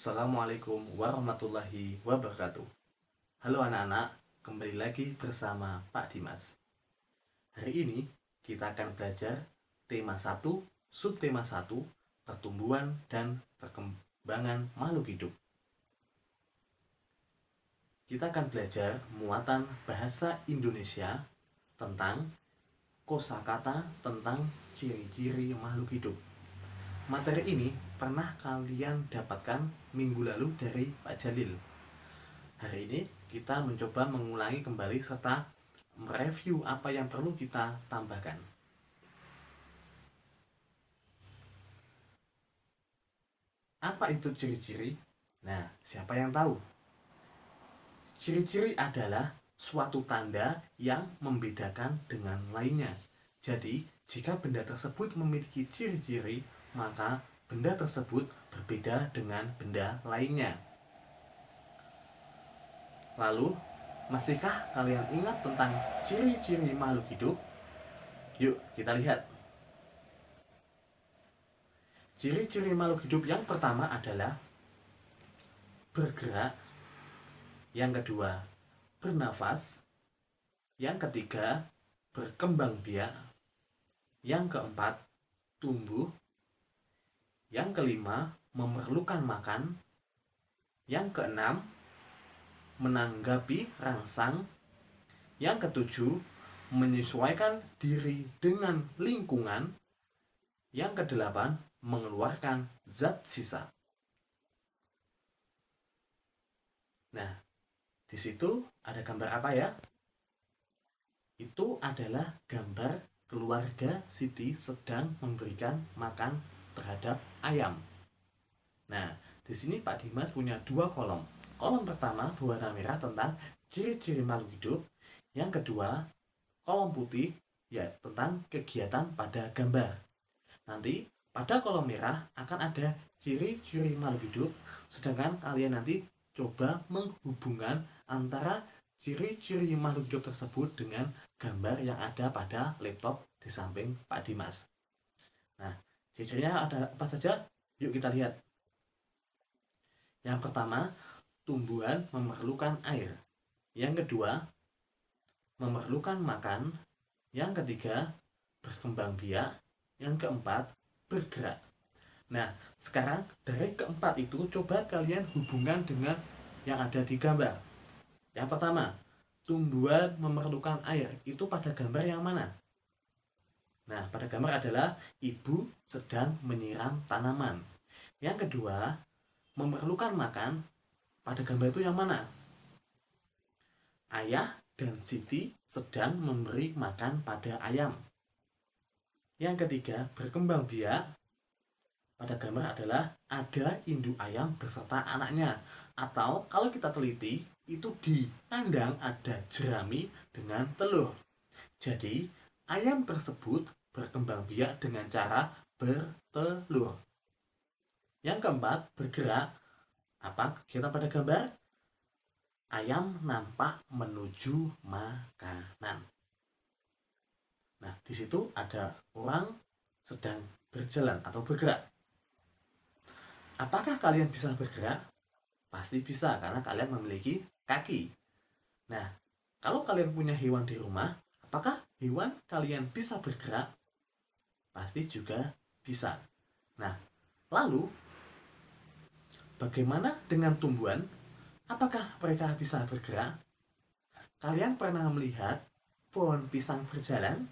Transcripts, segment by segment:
Assalamualaikum warahmatullahi wabarakatuh. Halo anak-anak, kembali lagi bersama Pak Dimas. Hari ini kita akan belajar tema 1, subtema 1, pertumbuhan dan perkembangan makhluk hidup. Kita akan belajar muatan bahasa Indonesia tentang kosakata tentang ciri-ciri makhluk hidup. Materi ini pernah kalian dapatkan minggu lalu dari Pak Jalil. Hari ini kita mencoba mengulangi kembali serta mereview apa yang perlu kita tambahkan. Apa itu ciri-ciri? Nah, siapa yang tahu? Ciri-ciri adalah suatu tanda yang membedakan dengan lainnya. Jadi, jika benda tersebut memiliki ciri-ciri, maka benda tersebut berbeda dengan benda lainnya. Lalu, masihkah kalian ingat tentang ciri-ciri makhluk hidup? Yuk, kita lihat. Ciri-ciri makhluk hidup yang pertama adalah bergerak, yang kedua bernafas, yang ketiga berkembang biak, yang keempat tumbuh, yang kelima memerlukan makan, yang keenam menanggapi rangsang, yang ketujuh menyesuaikan diri dengan lingkungan, yang kedelapan mengeluarkan zat sisa. Nah, di situ ada gambar apa ya? Itu adalah gambar keluarga Siti sedang memberikan makan terhadap ayam. Nah, di sini Pak Dimas punya dua kolom. Kolom pertama berwarna merah tentang ciri-ciri makhluk hidup. Yang kedua, kolom putih ya tentang kegiatan pada gambar. Nanti pada kolom merah akan ada ciri-ciri makhluk hidup, sedangkan kalian nanti coba menghubungkan antara ciri-ciri makhluk hidup tersebut dengan gambar yang ada pada laptop di samping Pak Dimas. Nah, ciri-cirinya ada apa saja? Yuk kita lihat. Yang pertama, tumbuhan memerlukan air. Yang kedua, memerlukan makan. Yang ketiga, berkembang biak. Yang keempat, bergerak. Nah, sekarang dari keempat itu coba kalian hubungkan dengan yang ada di gambar. Yang pertama, tumbuhan memerlukan air. Itu pada gambar yang mana? Nah, pada gambar adalah ibu sedang menyiram tanaman. Yang kedua, memerlukan makan. Pada gambar itu yang mana? Ayah dan Siti sedang memberi makan pada ayam. Yang ketiga, berkembang biak. Pada gambar adalah ada induk ayam beserta anaknya. Atau kalau kita teliti, itu di kandang ada jerami dengan telur. Jadi, ayam tersebut berkembang biak dengan cara bertelur. Yang keempat, bergerak. Apa kegiatan pada gambar? Ayam nampak menuju makanan. Nah, di situ ada orang sedang berjalan atau bergerak. Apakah kalian bisa bergerak? Pasti bisa, karena kalian memiliki kaki. Nah, kalau kalian punya hewan di rumah, apakah hewan kalian bisa bergerak? Pasti juga bisa. Nah, lalu bagaimana dengan tumbuhan? Apakah mereka bisa bergerak? Kalian pernah melihat pohon pisang berjalan?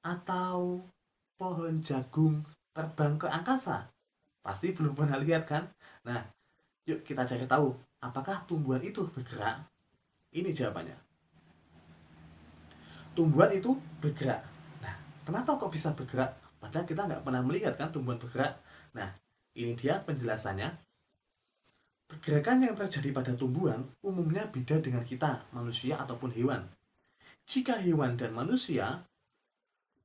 Atau pohon jagung terbang ke angkasa? Pasti belum pernah lihat kan? Nah, yuk kita cari tahu, apakah tumbuhan itu bergerak? Ini jawabannya. Tumbuhan itu bergerak. Nah, kenapa kok bisa bergerak? Padahal kita nggak pernah melihat kan tumbuhan bergerak. Nah, ini dia penjelasannya. Pergerakan yang terjadi pada tumbuhan umumnya beda dengan kita, manusia ataupun hewan. Jika hewan dan manusia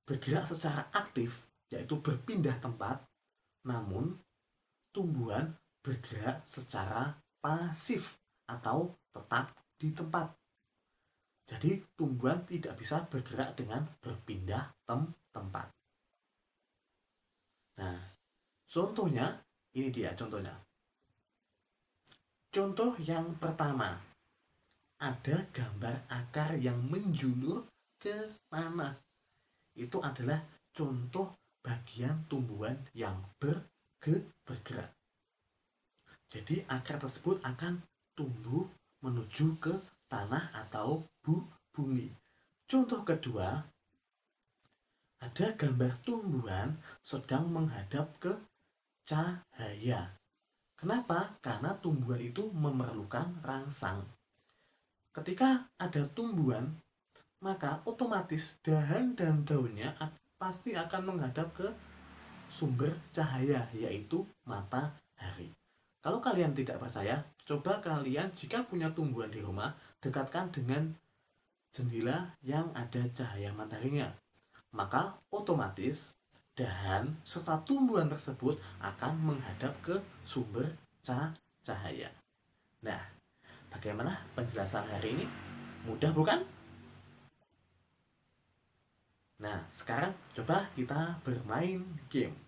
bergerak secara aktif, yaitu berpindah tempat, namun tumbuhan bergerak secara pasif atau tetap di tempat. Jadi tumbuhan tidak bisa bergerak dengan berpindah tempat. Nah, contohnya, ini dia contohnya. Contoh yang pertama, ada gambar akar yang menjulur ke tanah. Itu adalah contoh bagian tumbuhan yang bergerak. Jadi akar tersebut akan tumbuh menuju ke tanah atau bumi. Contoh kedua, ada gambar tumbuhan sedang menghadap ke cahaya. Kenapa? Karena tumbuhan itu memerlukan rangsang. Ketika ada tumbuhan, maka otomatis dahan dan daunnya pasti akan menghadap ke sumber cahaya, yaitu matahari. Kalau kalian tidak percaya, coba kalian jika punya tumbuhan di rumah, dekatkan dengan jendela yang ada cahaya mataharinya. Maka otomatis dahan serta tumbuhan tersebut akan menghadap ke sumber cahaya. Nah, bagaimana penjelasan hari ini? Mudah bukan? Nah, sekarang coba kita bermain game.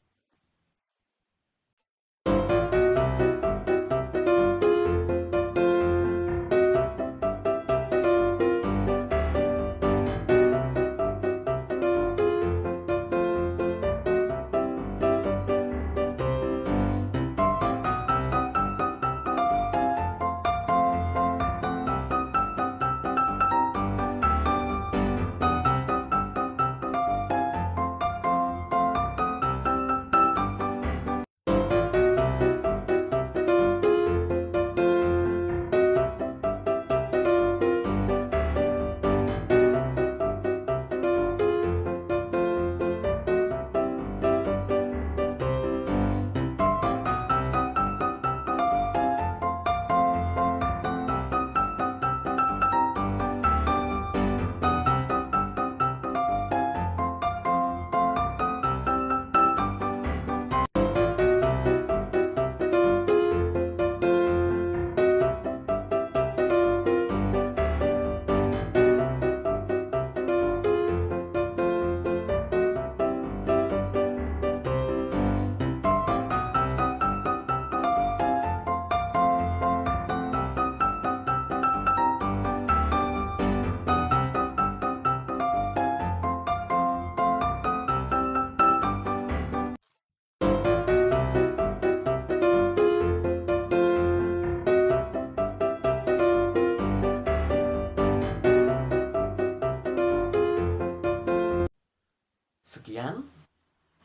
Sekian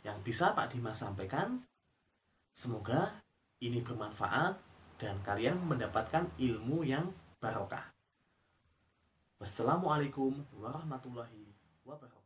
yang bisa Pak Dimas sampaikan. Semoga ini bermanfaat dan kalian mendapatkan ilmu yang barokah. Wassalamualaikum warahmatullahi wabarakatuh.